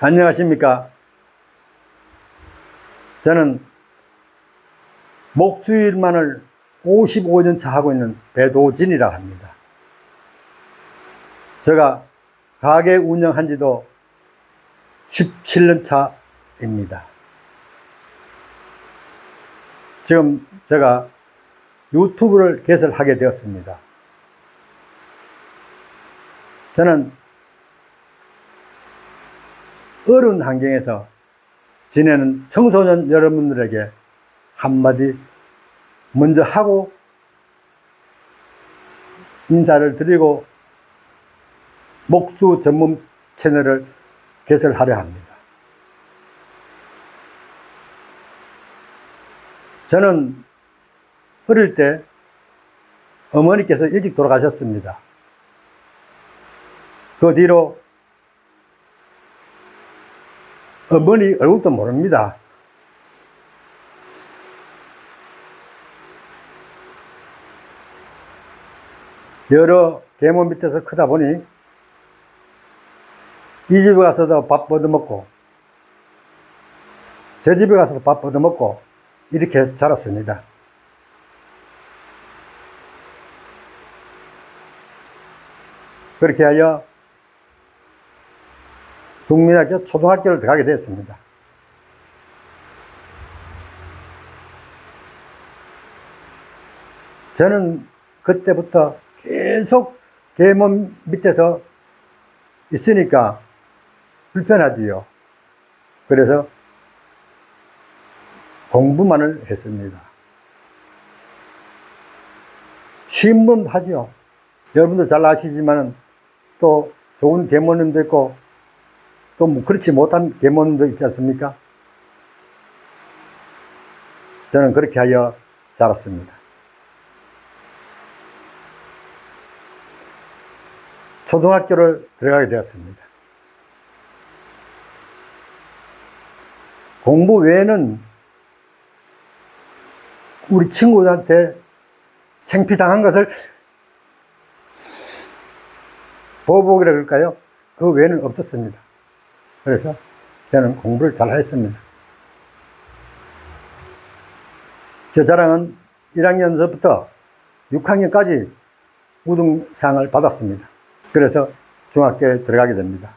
안녕하십니까. 저는 목수일만을 55년 차 하고 있는 배도진이라고 합니다. 제가 가게 운영한 지도 17년 차입니다. 지금 제가 유튜브를 개설하게 되었습니다. 저는 어려운 환경에서 지내는 청소년 여러분들에게 한마디 먼저 하고 인사를 드리고 목수 전문 채널을 개설하려 합니다. 저는 어릴 때 어머니께서 일찍 돌아가셨습니다. 그 뒤로 어머니 얼굴도 모릅니다. 여러 계모 밑에서 크다 보니 이 집에 가서도 밥 얻어먹고 저 집에 가서도 밥 얻어먹고 이렇게 자랐습니다. 그렇게 하여 국민학교 초등학교를 들어가게 됐습니다. 저는 그때부터 계속 계모 밑에서 있으니까 불편하지요. 그래서 공부만을 했습니다. 시험은 하지요. 여러분도 잘 아시지만 또 좋은 계모님도 있고 또 뭐 그렇지 못한 계모님도 있지 않습니까? 저는 그렇게 하여 자랐습니다. 초등학교를 들어가게 되었습니다. 공부 외에는 우리 친구들한테 창피당한 것을 보복이라 그럴까요? 그 외에는 없었습니다. 그래서 저는 공부를 잘 했습니다. 저 자랑은 1학년서부터 6학년까지 우등상을 받았습니다. 그래서 중학교에 들어가게 됩니다.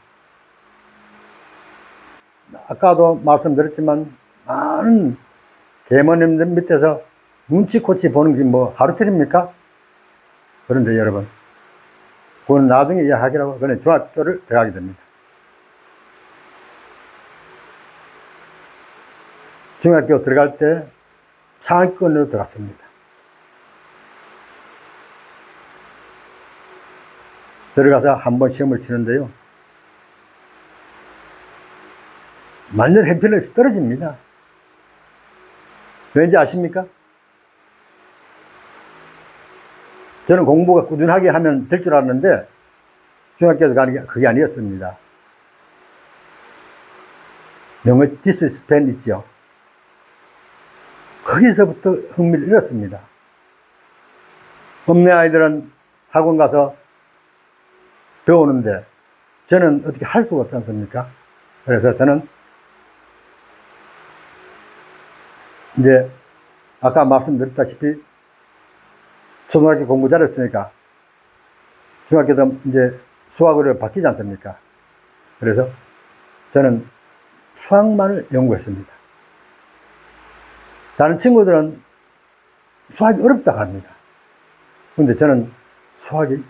아까도 말씀드렸지만 많은 계모님들 밑에서 눈치코치 보는 게 뭐 하루살이입니까? 그런데 여러분, 그건 나중에 이야기하기라고 그냥 중학교를 들어가게 됩니다. 중학교 들어갈 때 상위권으로 들어갔습니다. 들어가서 한번 시험을 치는데요, 완전 형편없이 떨어집니다. 왠지 아십니까? 저는 공부가 꾸준하게 하면 될 줄 알았는데 중학교에서 가는 게 그게 아니었습니다. 영어 디스스펜 있죠. 거기서부터 흥미를 잃었습니다. 읍내 아이들은 학원 가서 배우는데 저는 어떻게 할 수가 없지 않습니까? 그래서 저는 이제 아까 말씀드렸다시피 초등학교 공부 잘했으니까 중학교도 이제 수학으로 바뀌지 않습니까? 그래서 저는 수학만을 연구했습니다. 다른 친구들은 수학이 어렵다고 합니다. 그런데 저는 수학이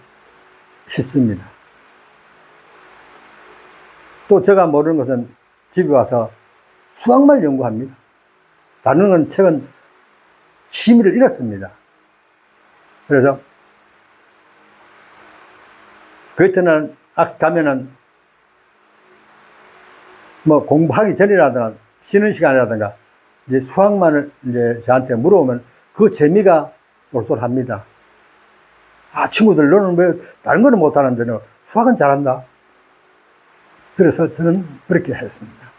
쉽습니다. 또 제가 모르는 것은 집에 와서 수학만 연구합니다. 다른 건 책은 취미를 잃었습니다. 그래서 그 이튿날 가면은 뭐 공부하기 전이라든가 쉬는 시간이라든가 이제 수학만을 이제 저한테 물어보면 그 재미가 쏠쏠합니다. 아, 친구들 너는 왜 다른 거는 못하는데 너 수학은 잘한다. 그래서 저는 그렇게 했습니다.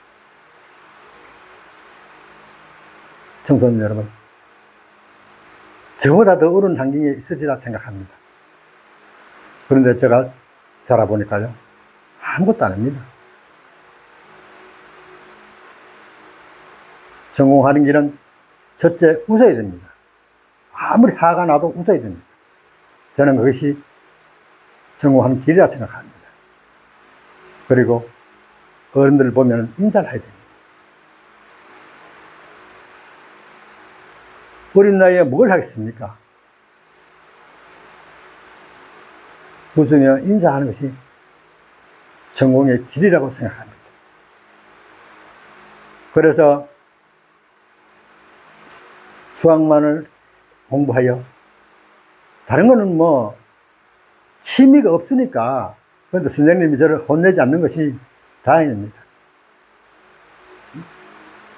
청소년 여러분, 저보다 더 어려운 환경에 있으리라 생각합니다. 그런데 제가 자라보니까요, 아무것도 안 합니다. 성공하는 길은 첫째 웃어야 됩니다. 아무리 화가 나도 웃어야 됩니다. 저는 그것이 성공하는 길이라 생각합니다. 그리고 어른들을 보면 인사를 해야 됩니다. 어린 나이에 뭘 하겠습니까? 웃으며 인사하는 것이 성공의 길이라고 생각합니다. 그래서 수학만을 공부하여 다른 거는 뭐 취미가 없으니까 그런데 선생님이 저를 혼내지 않는 것이 다행입니다.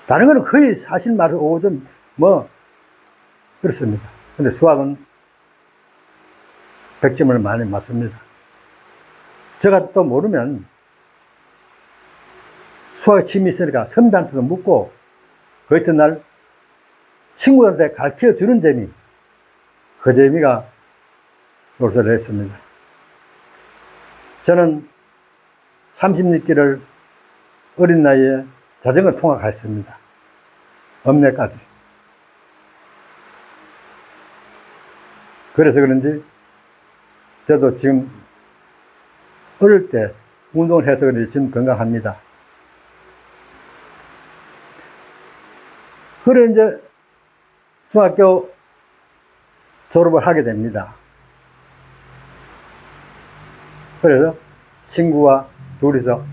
다른 거는 거의 사실 말해서 오좀 뭐 그렇습니다. 근데 수학은 100점을 많이 맞습니다. 제가 또 모르면 수학에 취미 있으니까 선배한테도 묻고 그 이튿날 친구들한테 가르쳐 주는 재미, 그 재미가 쏠쏠했습니다. 저는 30리길을 어린 나이에 자전거 통학했습니다. 읍내까지. 그래서 그런지 저도 지금 어릴 때 운동을 해서 그런지 지금 건강합니다. 그래 이제 중학교 졸업을 하게 됩니다. 그래서 친구와 둘이서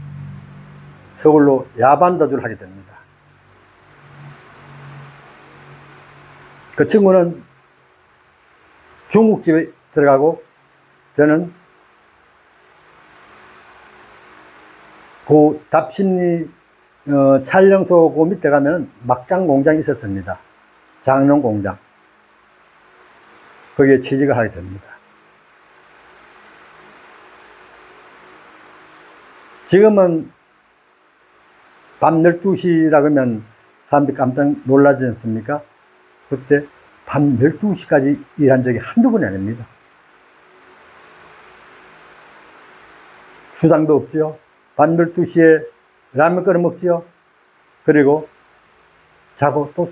서울로 야반도주를 하게 됩니다. 그 친구는 중국집에 들어가고 저는 그 답심리 촬영소 그 밑에 가면 막장 공장이 있었습니다. 장롱 공장. 거기에 취직을 하게 됩니다. 지금은 밤 12시라 그러면 사람들이 깜짝 놀라지 않습니까? 그때 밤 12시까지 일한 적이 한두 번이 아닙니다. 수당도 없지요. 밤 12시에 라면 끓여 먹지요. 그리고 자고 또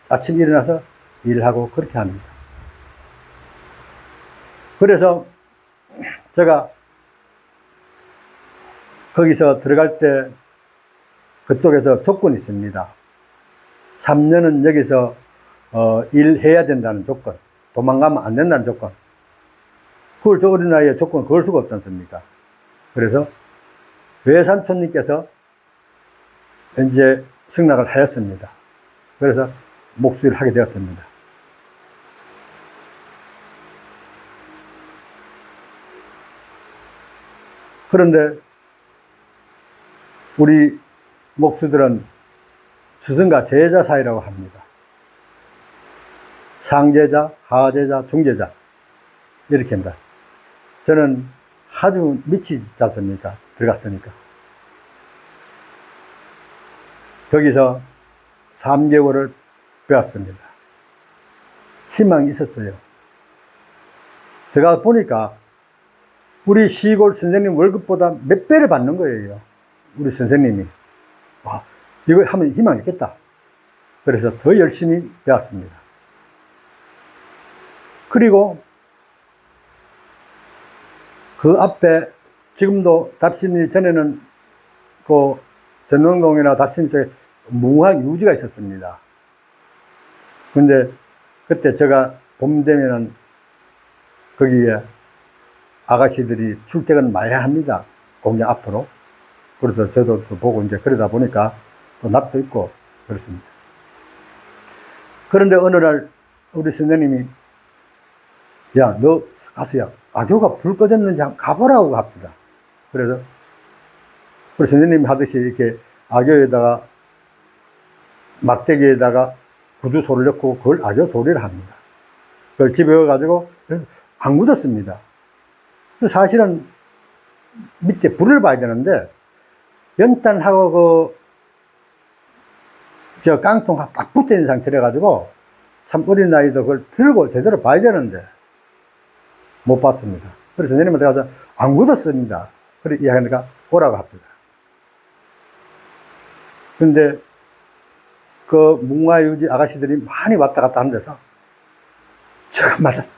아침에 일어나서 일을 하고 그렇게 합니다. 그래서 제가 거기서 들어갈 때 그쪽에서 조건이 있습니다. 3년은 여기서 일해야 된다는 조건, 도망가면 안 된다는 조건. 그걸 저 어린 나이에 조건을 걸 수가 없지 않습니까? 그래서 외삼촌님께서 이제 승낙을 하였습니다. 그래서 목수를 하게 되었습니다. 그런데 우리 목수들은 스승과 제자 사이라고 합니다. 상제자, 하제자, 중제자 이렇게 합니다. 저는 아주 미치지 않습니까? 들어갔으니까. 거기서 3개월을 배웠습니다. 희망이 있었어요. 제가 보니까 우리 시골 선생님 월급보다 몇 배를 받는 거예요. 우리 선생님이. 아, 이거 하면 희망이 있겠다. 그래서 더 열심히 배웠습니다. 그리고 그 앞에 지금도 답심리 전에는 그 전릉동이나 답심리 쪽에 무궁화 유지가 있었습니다. 근데 그때 제가 봄 되면은 거기에 아가씨들이 출퇴근 많이 합니다. 공장 앞으로. 그래서 저도 또 보고 이제 그러다 보니까 또 낯도 있고 그렇습니다. 그런데 어느 날 우리 선생님이 야, 너 가서 야, 악교가 불 꺼졌는지 한번 가보라고 합니다. 그래서 우리 선생님이 하듯이 이렇게 악교에다가 막대기에다가 구두 소리를 넣고 그걸 악교 소리를 합니다. 그걸 집에 와가지고 안 묻었습니다. 사실은 밑에 불을 봐야 되는데 연탄하고 저 깡통 딱 붙어 있는 상태라 가지고 참 어린 나이도 그걸 들고 제대로 봐야 되는데 못 봤습니다. 그래서 선생님한테 가서 안 묻었습니다. 그래 이야기하니까 오라고 합니다. 근데 그 문화유지 아가씨들이 많이 왔다 갔다 하는 데서 제가 맞았어.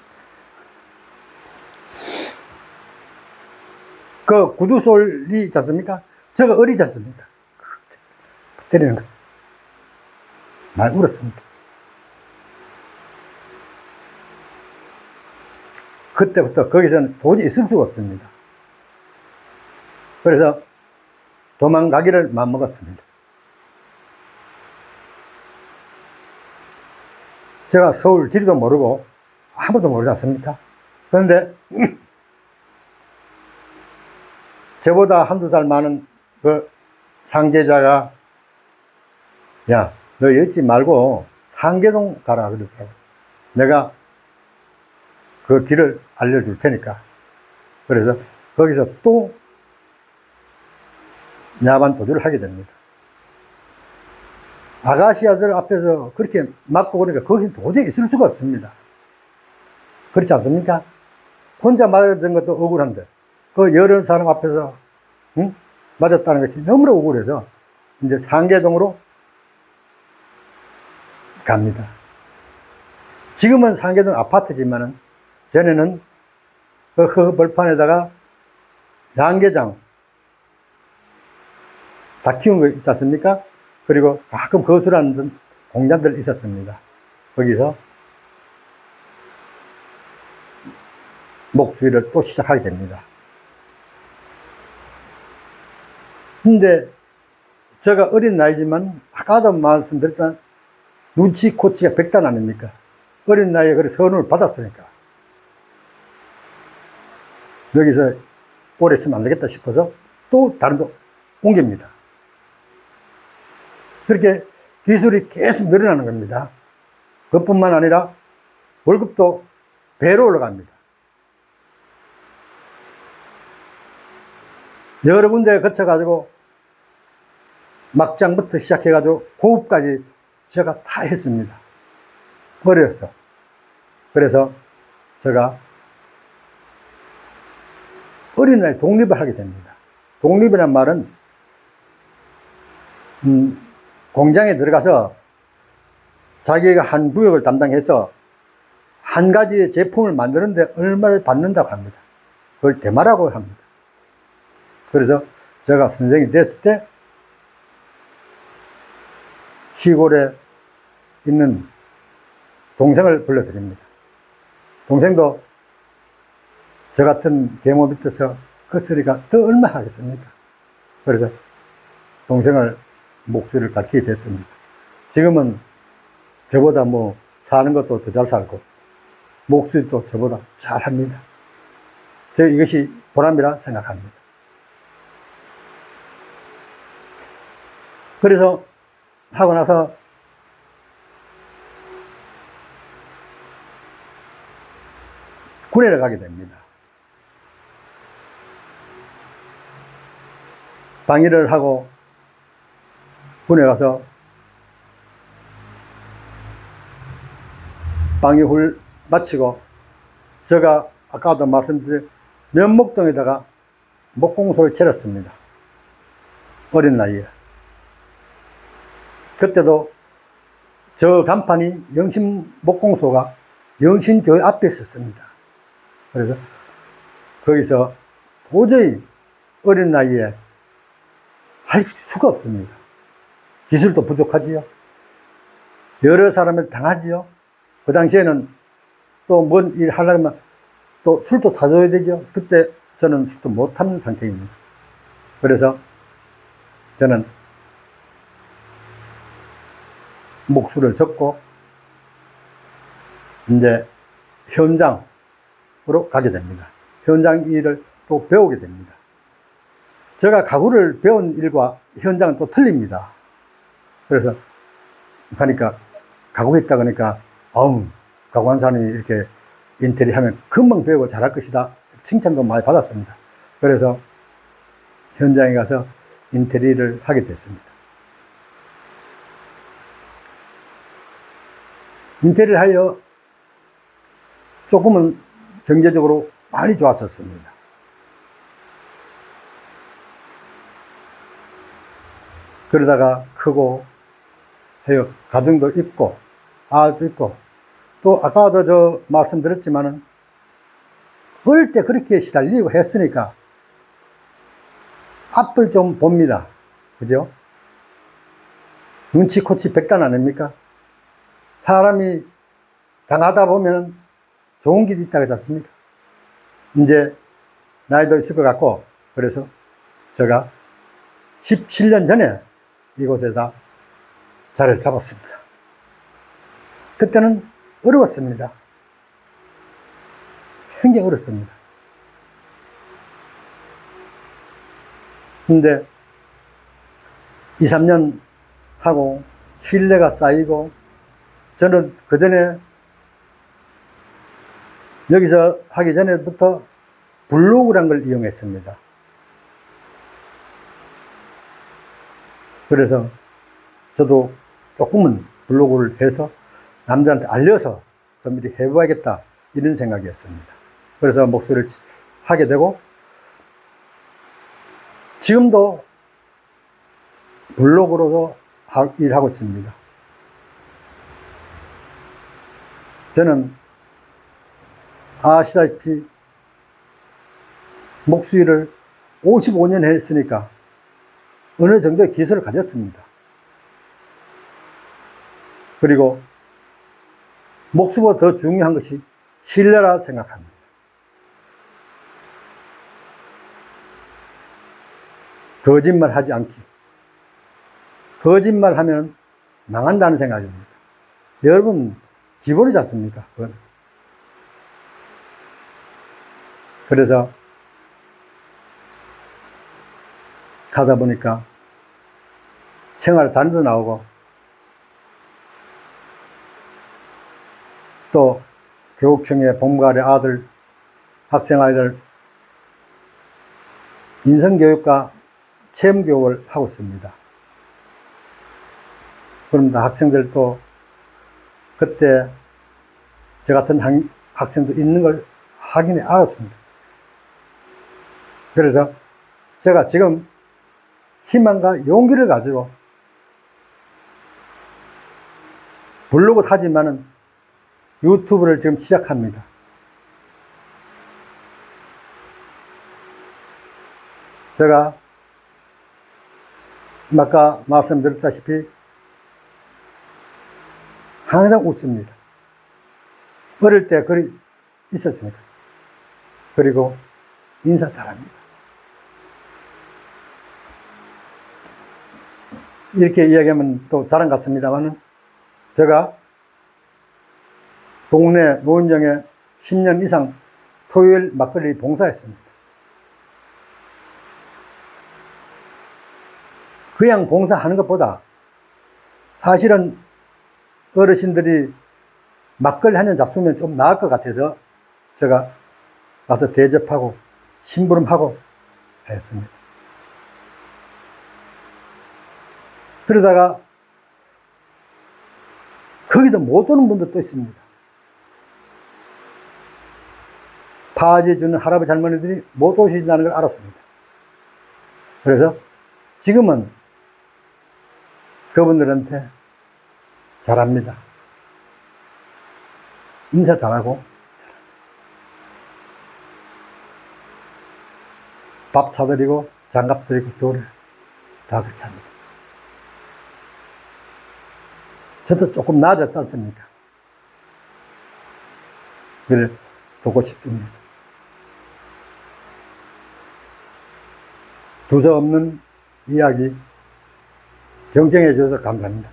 그 구두솔이 있지 않습니까? 저거 어리지 않습니까? 때리는 거. 많이 울었습니다. 그때부터 거기서는 도저히 있을 수가 없습니다. 그래서 도망가기를 마음먹었습니다. 제가 서울 지리도 모르고 아무도 모르지 않습니까? 그런데 저보다 한두 살 많은 그 상계자가 야, 너 여기 말고 상계동 가라 그러더라고. 내가 그 길을 알려줄 테니까. 그래서 거기서 또 야반 도주를 하게 됩니다. 아가씨아들 앞에서 그렇게 맞고 그러니까 거기서 도저히 있을 수가 없습니다. 그렇지 않습니까? 혼자 맞은 것도 억울한데 그 여러 사람 앞에서 맞았다는 것이 너무나 억울해서 이제 상계동으로 갑니다. 지금은 상계동 아파트지만은 전에는 그 벌판에다가 양계장 다 키운 거 있지 않습니까? 그리고 가끔 거수라는 공장들 있었습니다. 거기서 목수일을 또 시작하게 됩니다. 근데 제가 어린 나이지만 아까도 말씀드렸지만 눈치 코치가 백단 아닙니까? 어린 나이에 그래 선을 받았으니까 여기서 오래 있으면 안 되겠다 싶어서 또 다른 데 옮깁니다. 그렇게 기술이 계속 늘어나는 겁니다. 그뿐만 아니라 월급도 배로 올라갑니다. 여러 군데 거쳐가지고 막장부터 시작해가지고 고급까지 제가 다 했습니다. 어려서. 그래서 제가 어린 나이에 독립을 하게 됩니다. 독립이란 말은 공장에 들어가서 자기가 한 구역을 담당해서 한 가지의 제품을 만드는데 얼마를 받는다고 합니다. 그걸 대마라고 합니다. 그래서 제가 선생이 됐을 때 시골에 있는 동생을 불러드립니다. 동생도 저 같은 계모 밑에서 그 소리가 더 얼마 하겠습니까? 그래서 동생을 목소리를 가르치게 됐습니다. 지금은 저보다 뭐 사는 것도 더 잘 살고 목소리도 저보다 잘 합니다. 제가 이것이 보람이라 생각합니다. 그래서 하고 나서 군에를 가게 됩니다. 방일을 하고 군에 가서 방위훈 마치고 제가 아까도 말씀드린 면목동에다가 목공소를 차렸습니다. 어린 나이에. 그때도 저 간판이 영신 목공소가 영신교회 앞에 있었습니다. 그래서 거기서 도저히 어린 나이에 할 수가 없습니다. 기술도 부족하지요. 여러 사람을 당하지요. 그 당시에는 또 뭔 일 하려면 또 술도 사줘야 되죠. 그때 저는 술도 못하는 상태입니다. 그래서 저는 목수를 접고 이제 현장으로 가게 됩니다. 현장 일을 또 배우게 됩니다. 제가 가구를 배운 일과 현장은 또 틀립니다. 그래서 가니까 가구했다 그러니까 가구한 사람이 이렇게 인테리어 하면 금방 배우고 잘할 것이다 칭찬도 많이 받았습니다. 그래서 현장에 가서 인테리어를 하게 됐습니다. 인테리어를 하여 조금은 경제적으로 많이 좋았었습니다. 그러다가 크고 해요. 가정도 있고, 아들도 있고, 또 아까도 저 말씀드렸지만은, 어릴 때 그렇게 시달리고 했으니까, 앞을 좀 봅니다. 그죠? 눈치, 코치, 백단 아닙니까? 사람이 당하다 보면 좋은 길이 있다 그러지 않습니까? 이제 나이도 있을 것 같고, 그래서 제가 17년 전에 이곳에다 자리를 잡았습니다. 그때는 어려웠습니다. 굉장히 어렵습니다. 근데 2, 3년 하고 신뢰가 쌓이고, 저는 그 전에 여기서 하기 전에부터 블로그란 걸 이용했습니다. 그래서 저도 조금은 블로그를 해서 남들한테 알려서 좀 미리 해봐야겠다, 이런 생각이었습니다. 그래서 목소리를 하게 되고, 지금도 블로그로도 일하고 있습니다. 저는 아시다시피 목수일을 55년 했으니까 어느 정도의 기술을 가졌습니다. 그리고 목수보다 더 중요한 것이 신뢰라 생각합니다. 거짓말 하지 않기. 거짓말 하면 망한다는 생각입니다. 여러분, 기본이지 않습니까? 그건. 그래서 가다 보니까 생활단도 나오고, 또 교육청의 본가의 아들, 학생 아이들 인성교육과 체험교육을 하고 있습니다. 그럼 학생들도 그때 저 같은 학생도 있는 걸 확인해 알았습니다. 그래서 제가 지금 희망과 용기를 가지고 블로그 하지만은 유튜브를 지금 시작합니다. 제가 아까 말씀드렸다시피 항상 웃습니다. 어릴 때 그리 있었으니까. 그리고 인사 잘합니다. 이렇게 이야기하면 또 자랑 같습니다만은, 제가 동네 노인정에 10년 이상 토요일 막걸리 봉사했습니다. 그냥 봉사하는 것보다 사실은 어르신들이 막걸리 한 잔 잡수면 좀 나을 것 같아서 제가 가서 대접하고 심부름하고 했습니다. 그러다가 거기도 못 오는 분들도 있습니다. 바지 주는 할아버지 할머니들이 못 오신다는 걸 알았습니다. 그래서 지금은 그분들한테 잘합니다. 인사 잘하고 밥 사드리고 장갑 드리고 겨울에 다 그렇게 합니다. 저도 조금 나아졌지 않습니까? 그를 돕고 싶습니다. 두서없는 이야기 경청해 주셔서 감사합니다.